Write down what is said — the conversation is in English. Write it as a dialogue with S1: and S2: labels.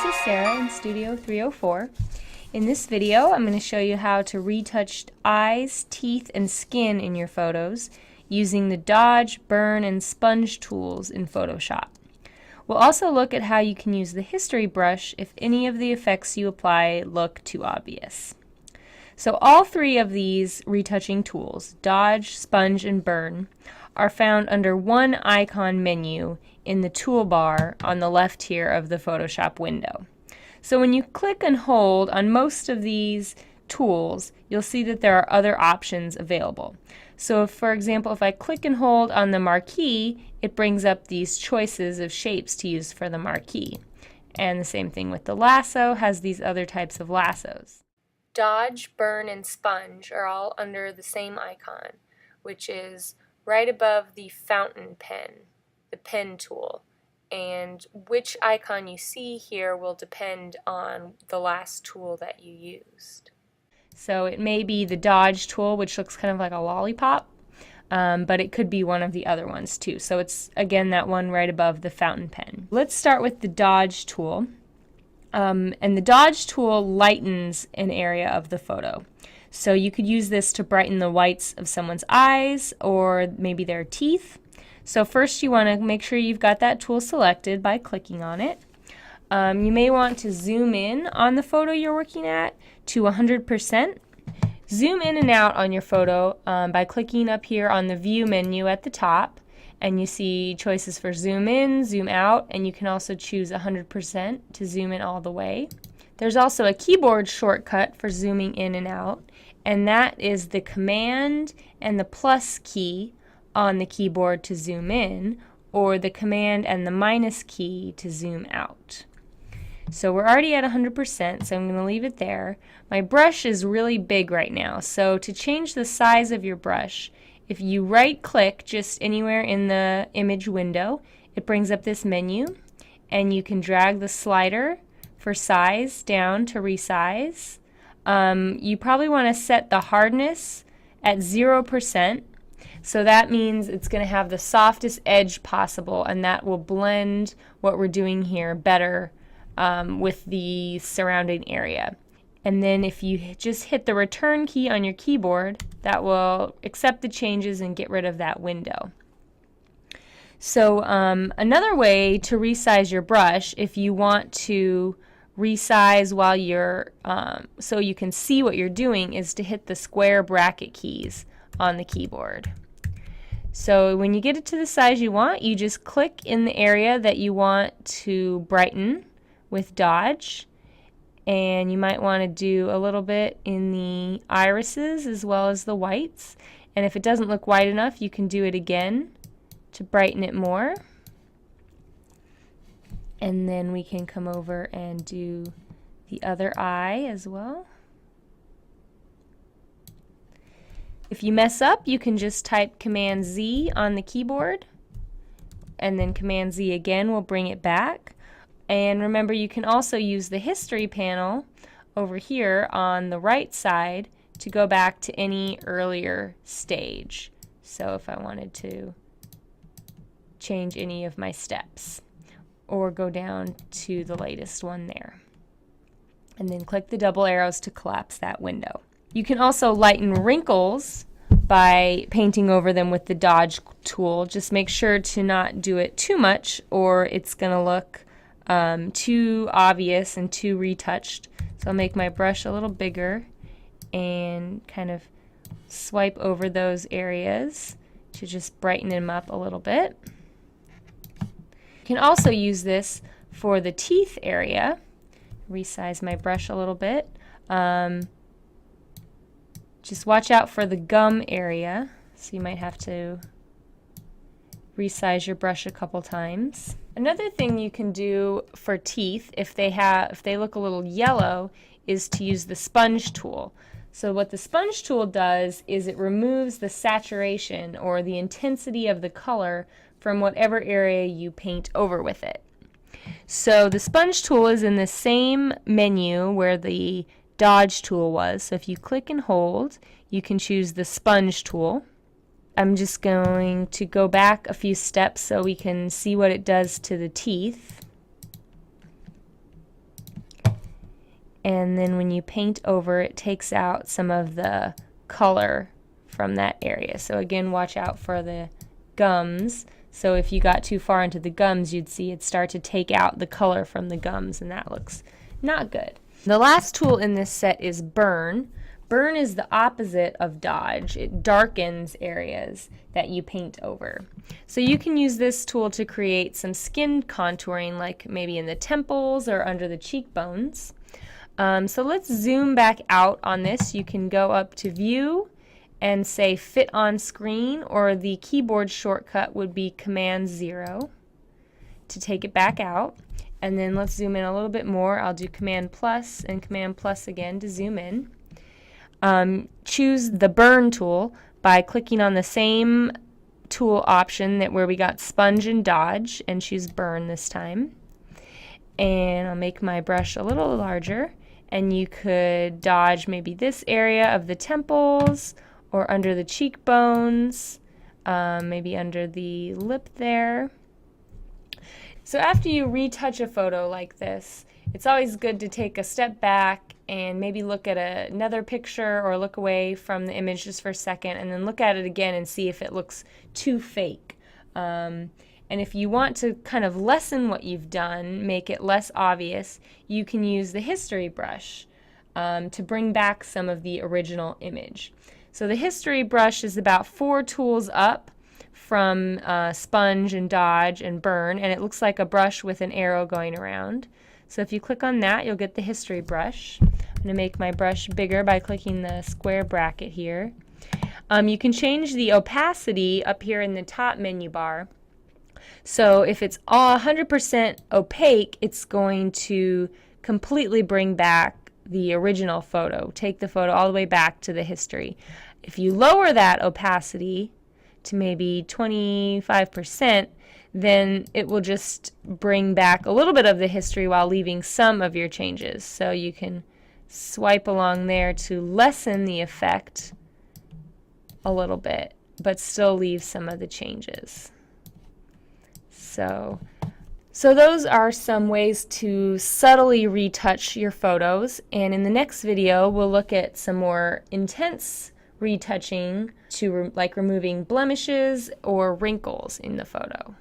S1: is Sarah in Studio 304. In this video, I'm going to show you how to retouch eyes, teeth, and skin in your photos using the dodge, burn, and sponge tools in Photoshop. We'll also look at how you can use the history brush if any of the effects you apply look too obvious. So all three of these retouching tools, dodge, sponge, and burn, are found under one icon menu in the toolbar on the left here of the Photoshop window. So when you click and hold on most of these tools, you'll see that there are other options available. So if, for example, if I click and hold on the marquee, it brings up these choices of shapes to use for the marquee. And the same thing with the lasso, has these other types of lassos. Dodge, burn, and sponge are all under the same icon, which is right above the fountain pen, the pen tool. And which icon you see here will depend on the last tool that you used. So it may be the dodge tool, which looks kind of like a lollipop, but it could be one of the other ones too. So it's, again, that one right above the fountain pen. Let's start with the dodge tool. And the dodge tool lightens an area of the photo. So you could use this to brighten the whites of someone's eyes or maybe their teeth. So first you want to make sure you've got that tool selected by clicking on it. You may want to zoom in on the photo you're working at to 100%. Zoom in and out on your photo by clicking up here on the View menu at the top, and you see choices for zoom in, zoom out, and you can also choose 100% to zoom in all the way. There's also a keyboard shortcut for zooming in and out, and that is the Command and the plus key on the keyboard to zoom in, or the Command and the minus key to zoom out. So we're already at 100%, so I'm going to leave it there. My brush is really big right now, so to change the size of your brush, if you right-click just anywhere in the image window, it brings up this menu, and you can drag the slider for size down to resize. You probably want to set the hardness at 0%, so that means it's going to have the softest edge possible, and that will blend what we're doing here better with the surrounding area. And then if you just hit the return key on your keyboard, that will accept the changes and get rid of that window. So another way to resize your brush, if you want to resize while you're, so you can see what you're doing, is to hit the square bracket keys on the keyboard. So when you get it to the size you want, you just click in the area that you want to brighten with dodge, and you might want to do a little bit in the irises as well as the whites, and if it doesn't look white enough, you can do it again to brighten it more. And then we can come over and do the other eye as well. If you mess up, you can just type Command Z on the keyboard, and then Command Z again will bring it back. And remember, you can also use the history panel over here on the right side to go back to any earlier stage. So if I wanted to change any of my steps, or go down to the latest one there. And then click the double arrows to collapse that window. You can also lighten wrinkles by painting over them with the dodge tool. Just make sure to not do it too much, or it's going to look too obvious and too retouched. So I'll make my brush a little bigger and kind of swipe over those areas to just brighten them up a little bit. You can also use this for the teeth area. Resize my brush a little bit. Just watch out for the gum area, so you might have to resize your brush a couple times. Another thing you can do for teeth, if they look a little yellow, is to use the sponge tool. So what the sponge tool does is it removes the saturation or the intensity of the color from whatever area you paint over with it. So the sponge tool is in the same menu where the dodge tool was. So if you click and hold, you can choose the sponge tool. I'm just going to go back a few steps so we can see what it does to the teeth. and then when you paint over, it takes out some of the color from that area. So again, watch out for the gums. So if you got too far into the gums, you'd see it start to take out the color from the gums, and that looks not good. The last tool in this set is Burn. Burn is the opposite of Dodge. It darkens areas that you paint over. So you can use this tool to create some skin contouring, like maybe in the temples or under the cheekbones. So let's zoom back out on this. You can go up to View and say Fit on Screen, or the keyboard shortcut would be Command 0 to take it back out. And then let's zoom in a little bit more. I'll do Command plus and Command plus again to zoom in. Choose the Burn tool by clicking on the same tool option that where we got Sponge and Dodge, and choose Burn this time. And I'll make my brush a little larger, and you could dodge maybe this area of the temples or under the cheekbones, maybe under the lip there. So after you retouch a photo like this, it's always good to take a step back and maybe look at another picture or look away from the image just for a second, and then look at it again and see if it looks too fake. And if you want to kind of lessen what you've done, make it less obvious, you can use the history brush to bring back some of the original image. So the history brush is about 4 tools up from Sponge and Dodge and Burn, and it looks like a brush with an arrow going around. So if you click on that, you'll get the history brush. I'm going to make my brush bigger by clicking the square bracket here. You can change the opacity up here in the top menu bar. So if it's all 100% opaque, it's going to completely bring back the original photo, take the photo all the way back to the history. If you lower that opacity to maybe 25%, then it will just bring back a little bit of the history while leaving some of your changes. So you can swipe along there to lessen the effect a little bit, but still leave some of the changes. So those are some ways to subtly retouch your photos, and in the next video we'll look at some more intense retouching to like removing blemishes or wrinkles in the photo.